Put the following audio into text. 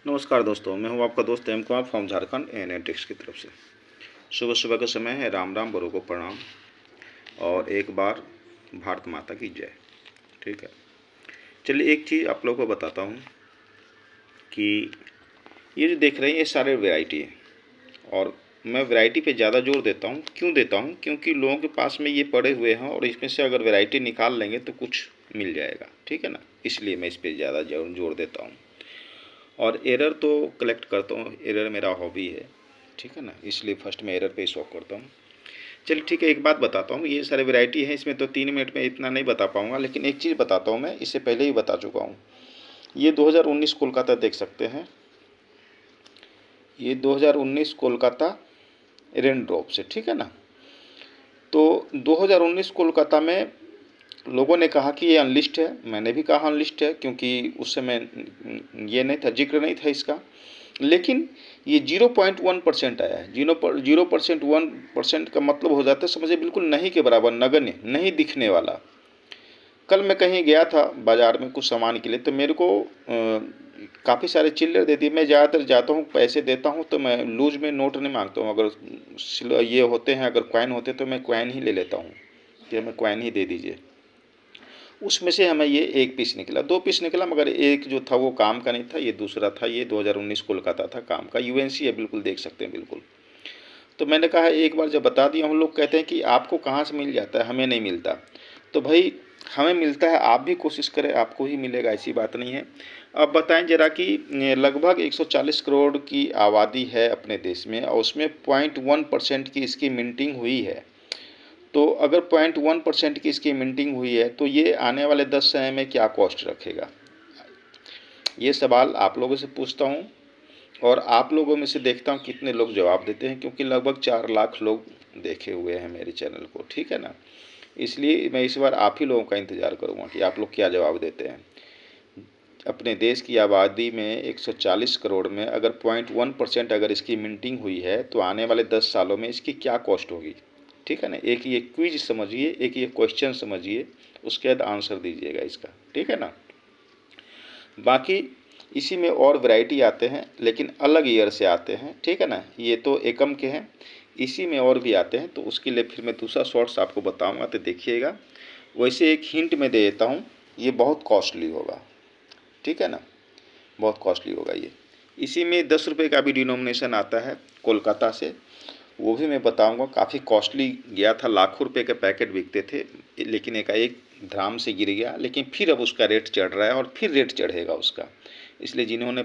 नमस्कार दोस्तों, मैं हूं आपका दोस्त एम कुमार फ्रॉम झारखंड एनेटिक्स की तरफ से। सुबह सुबह का समय है। राम राम, बड़ों को प्रणाम और एक बार भारत माता की जय। ठीक है, चलिए एक चीज़ आप लोगों को बताता हूं कि ये जो देख रहे हैं ये सारे वैरायटी है और मैं वैरायटी पे ज़्यादा जोर देता हूं। क्यों देता हूं? क्योंकि लोगों के पास में ये पड़े हुए हैं और इसमें से अगर वैरायटी निकाल लेंगे तो कुछ मिल जाएगा। ठीक है ना, इसलिए मैं इस पर ज़्यादा जोर देता हूँ और एरर तो कलेक्ट करता हूँ। एरर मेरा हॉबी है, ठीक है ना, इसलिए फर्स्ट मैं एरर पे ही शौक करता हूँ। चलिए ठीक है, एक बात बताता हूँ। ये सारे वैरायटी है, इसमें तो 3 मिनट में इतना नहीं बता पाऊँगा, लेकिन एक चीज़ बताता हूँ। मैं इससे पहले ही बता चुका हूँ। ये 2019 कोलकाता देख सकते हैं। ये 2019 कोलकाता रेन ड्रॉप से, ठीक है ना। तो 2019 कोलकाता में लोगों ने कहा कि ये अनलिस्ट है। मैंने भी कहा अनलिस्ट है, क्योंकि उस समय ये नहीं था, जिक्र नहीं था इसका। लेकिन ये 0.1% आया है। 0.1% का मतलब हो जाता है, समझिए बिल्कुल नहीं के बराबर, नगण्य, नहीं दिखने वाला। कल मैं कहीं गया था बाज़ार में कुछ सामान के लिए, तो मेरे को काफ़ी सारे चिल्लर दे दिए। मैं ज़्यादातर जाता हूँ, पैसे देता हूँ तो मैं लूज में नोट नहीं मांगता हूँ। अगर ये होते हैं, अगर कॉइन होते तो मैं कॉइन ही ले लेता हूँ कि हमें कॉइन ही दे दीजिए। उसमें से हमें ये 1 पीस निकला, 2 पीस निकला, मगर एक जो था वो काम का नहीं था, ये दूसरा था। ये 2019 कोलकाता था, काम का। यूएनसी है, बिल्कुल देख सकते हैं, बिल्कुल। तो मैंने कहा एक बार जब बता दिया। हम लोग कहते हैं कि आपको कहाँ से मिल जाता है, हमें नहीं मिलता। तो भाई हमें मिलता है, आप भी कोशिश करें, आपको ही मिलेगा, ऐसी बात नहीं है। अब बताएं जरा कि लगभग 140 करोड़ की आबादी है अपने देश में और उसमें 0.1% की इसकी मिंटिंग हुई है। तो अगर 0.1% की इसकी मिंटिंग हुई है तो ये आने वाले 10 समय में क्या कॉस्ट रखेगा? ये सवाल आप लोगों से पूछता हूँ और आप लोगों में से देखता हूँ कितने लोग जवाब देते हैं, क्योंकि लगभग 4 लाख लोग देखे हुए हैं मेरे चैनल को, ठीक है ना। इसलिए मैं इस बार आप ही लोगों का इंतज़ार करूँगा कि आप लोग क्या जवाब देते हैं। अपने देश की आबादी में 140 करोड़ में अगर 0.1% अगर इसकी मिंटिंग हुई है तो आने वाले 10 सालों में इसकी क्या कॉस्ट होगी? ठीक है ना। एक ये क्विज समझिए, एक ये क्वेश्चन समझिए, उसके बाद आंसर दीजिएगा इसका, ठीक है ना। बाकी इसी में और वैरायटी आते हैं, लेकिन अलग ईयर से आते हैं, ठीक है ना। ये तो एकम के हैं, इसी में और भी आते हैं, तो उसके लिए फिर मैं दूसरा शॉर्ट्स आपको बताऊंगा, तो देखिएगा। वैसे एक हिंट मैं दे देता हूँ, ये बहुत कॉस्टली होगा, ठीक है ना, बहुत कॉस्टली होगा ये। इसी में 10 रुपये का भी डिनोमिनेशन आता है कोलकाता से, वो भी मैं बताऊंगा। काफ़ी कॉस्टली गया था, लाखों रुपए के पैकेट बिकते थे, लेकिन एकाएक धड़ाम से गिर गया। लेकिन फिर अब उसका रेट चढ़ रहा है और फिर रेट चढ़ेगा उसका। इसलिए जिन्होंने